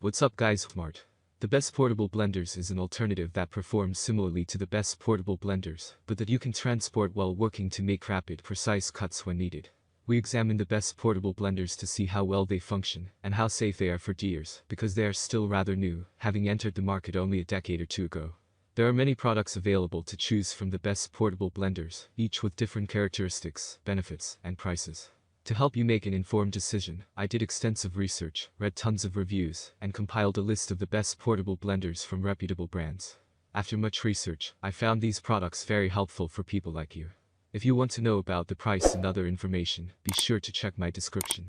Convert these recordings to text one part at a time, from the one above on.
What's up guys, Mart. The best portable blenders is an alternative that performs similarly to the best portable blenders, but that you can transport while working to make rapid, precise cuts when needed. We examine the best portable blenders to see how well they function, and how safe they are for deers, because they are still rather new, having entered the market only a decade or two ago. There are many products available to choose from the best portable blenders, each with different characteristics, benefits, and prices. To help you make an informed decision, I did extensive research, read tons of reviews, and compiled a list of the best portable blenders from reputable brands. After much research, I found these products very helpful for people like you. If you want to know about the price and other information, be sure to check my description.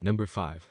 Number 5.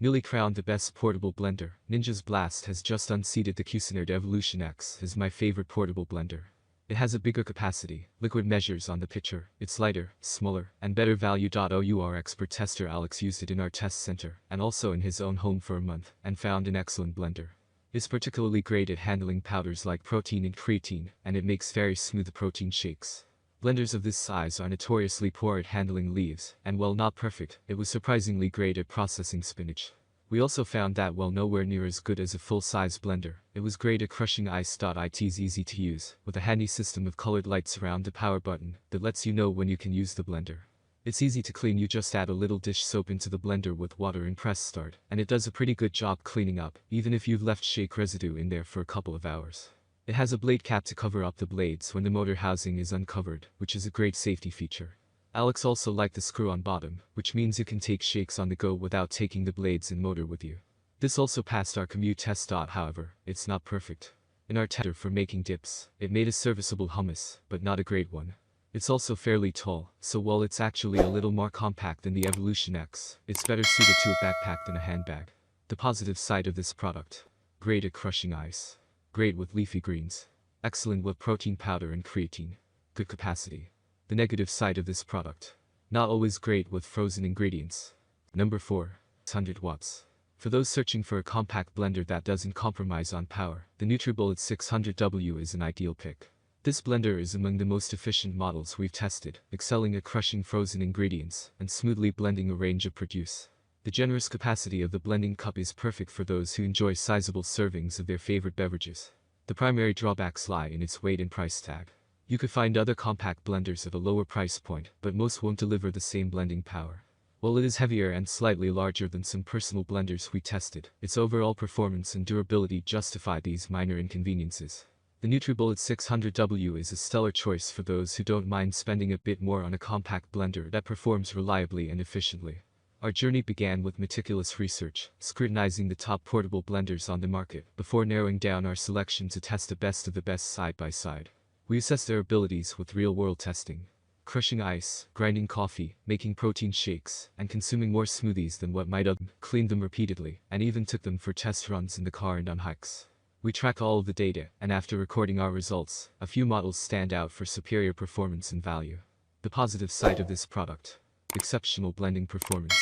Newly crowned the best portable blender, Ninja's Blast has just unseated the Cuisinart Evolution X as my favorite portable blender. It has a bigger capacity, liquid measures on the picture, it's lighter, smaller, and better value. Our expert tester Alex used it in our test center, and also in his own home for a month, and found an excellent blender. It's particularly great at handling powders like protein and creatine, and it makes very smooth protein shakes. Blenders of this size are notoriously poor at handling leaves, and while not perfect, it was surprisingly great at processing spinach. We also found that while nowhere near as good as a full-size blender, it was great at crushing ice. It's easy to use, with a handy system of colored lights around the power button that lets you know when you can use the blender. It's easy to clean. You just add a little dish soap into the blender with water and press start, and it does a pretty good job cleaning up, even if you've left shake residue in there for a couple of hours. It has a blade cap to cover up the blades when the motor housing is uncovered, which is a great safety feature. Alex also liked the screw-on bottom, which means you can take shakes on the go without taking the blades and motor with you. This also passed our commute test. However, it's not perfect. In our tester for making dips, it made a serviceable hummus, but not a great one. It's also fairly tall, so while it's actually a little more compact than the Evolution X, it's better suited to a backpack than a handbag. The positive side of this product: great at crushing ice, great with leafy greens, excellent with protein powder and creatine, good capacity. The negative side of this product: not always great with frozen ingredients. Number 4. 600 watts. For those searching for a compact blender that doesn't compromise on power, the NutriBullet 600W is an ideal pick. This blender is among the most efficient models we've tested, excelling at crushing frozen ingredients and smoothly blending a range of produce. The generous capacity of the blending cup is perfect for those who enjoy sizable servings of their favorite beverages. The primary drawbacks lie in its weight and price tag. You could find other compact blenders at a lower price point, but most won't deliver the same blending power. While it is heavier and slightly larger than some personal blenders we tested, its overall performance and durability justify these minor inconveniences. The NutriBullet 600W is a stellar choice for those who don't mind spending a bit more on a compact blender that performs reliably and efficiently. Our journey began with meticulous research, scrutinizing the top portable blenders on the market, before narrowing down our selection to test the best of the best side by side. We assessed their abilities with real-world testing. Crushing ice, grinding coffee, making protein shakes, and consuming more smoothies than what might have. Cleaned them repeatedly, and even took them for test runs in the car and on hikes. We tracked all of the data, and after recording our results, a few models stand out for superior performance and value. The positive side of this product: exceptional blending performance.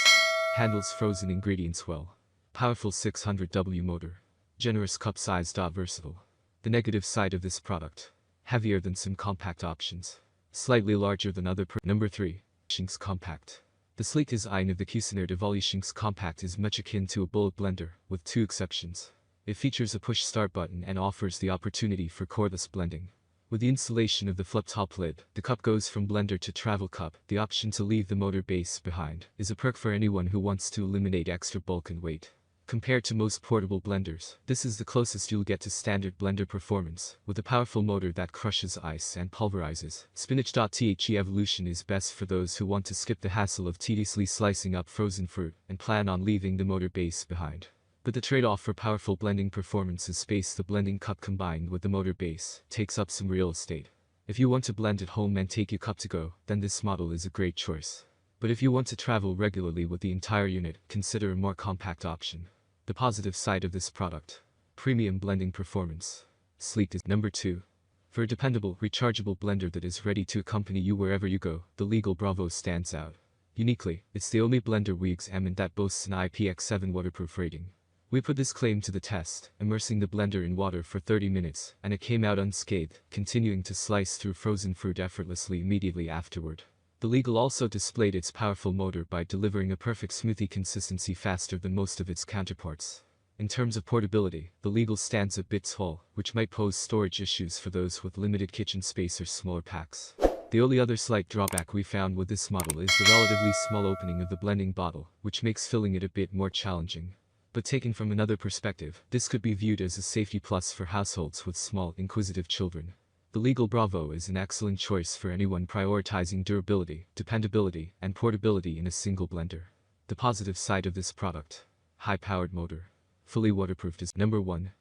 Handles frozen ingredients well. Powerful 600W motor. Generous cup size. Versatile. The negative side of this product: heavier than some compact options, slightly larger than other. Number 3. Shinx Compact. The sleek design of the Cuisinart Evolution X Compact is much akin to a bullet blender, with two exceptions. It features a push start button and offers the opportunity for cordless blending. With the installation of the flip-top lid, the cup goes from blender to travel cup. The option to leave the motor base behind is a perk for anyone who wants to eliminate extra bulk and weight. Compared to most portable blenders, this is the closest you'll get to standard blender performance, with a powerful motor that crushes ice and pulverizes. Spinach. The Evolution is best for those who want to skip the hassle of tediously slicing up frozen fruit and plan on leaving the motor base behind. But the trade-off for powerful blending performance is space. The blending cup combined with the motor base takes up some real estate. If you want to blend at home and take your cup to go, then this model is a great choice. But if you want to travel regularly with the entire unit, consider a more compact option. The positive side of this product: premium blending performance. Sleek is number 2. For a dependable, rechargeable blender that is ready to accompany you wherever you go, the Legal Bravo stands out. Uniquely, it's the only blender we examined that boasts an IPX7 waterproof rating. We put this claim to the test, immersing the blender in water for 30 minutes, and it came out unscathed, continuing to slice through frozen fruit effortlessly immediately afterward. The Legal also displayed its powerful motor by delivering a perfect smoothie consistency faster than most of its counterparts. In terms of portability, the Legal stands a bit tall, which might pose storage issues for those with limited kitchen space or smaller packs. The only other slight drawback we found with this model is the relatively small opening of the blending bottle, which makes filling it a bit more challenging. But taken from another perspective, this could be viewed as a safety plus for households with small, inquisitive children. The Legal Bravo is an excellent choice for anyone prioritizing durability, dependability, and portability in a single blender. The positive side of this product: high-powered motor. Fully waterproofed is number 1.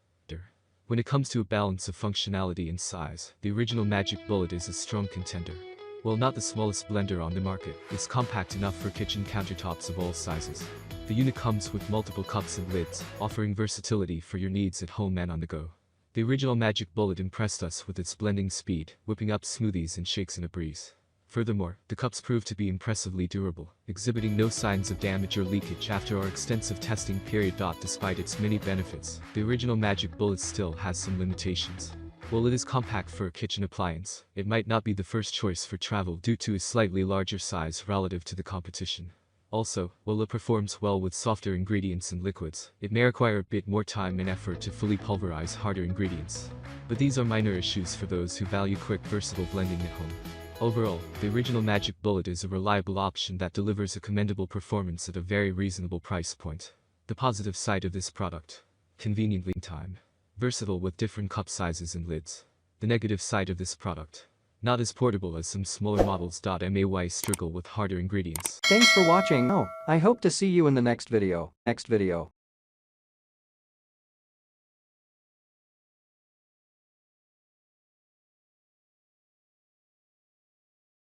When it comes to a balance of functionality and size, the original Magic Bullet is a strong contender. While not the smallest blender on the market, it's compact enough for kitchen countertops of all sizes. The unit comes with multiple cups and lids, offering versatility for your needs at home and on the go. The original Magic Bullet impressed us with its blending speed, whipping up smoothies and shakes in a breeze. Furthermore, the cups proved to be impressively durable, exhibiting no signs of damage or leakage after our extensive testing period. Despite its many benefits, the original Magic Bullet still has some limitations. While it is compact for a kitchen appliance, it might not be the first choice for travel due to its slightly larger size relative to the competition. Also, while it performs well with softer ingredients and liquids, it may require a bit more time and effort to fully pulverize harder ingredients. But these are minor issues for those who value quick, versatile blending at home. Overall, the original Magic Bullet is a reliable option that delivers a commendable performance at a very reasonable price point. The positive side of this product: convenient lead time. Versatile with different cup sizes and lids. The negative side of this product: not as portable as some smaller models. May struggle with harder ingredients. Thanks for watching. I hope to see you in the next video.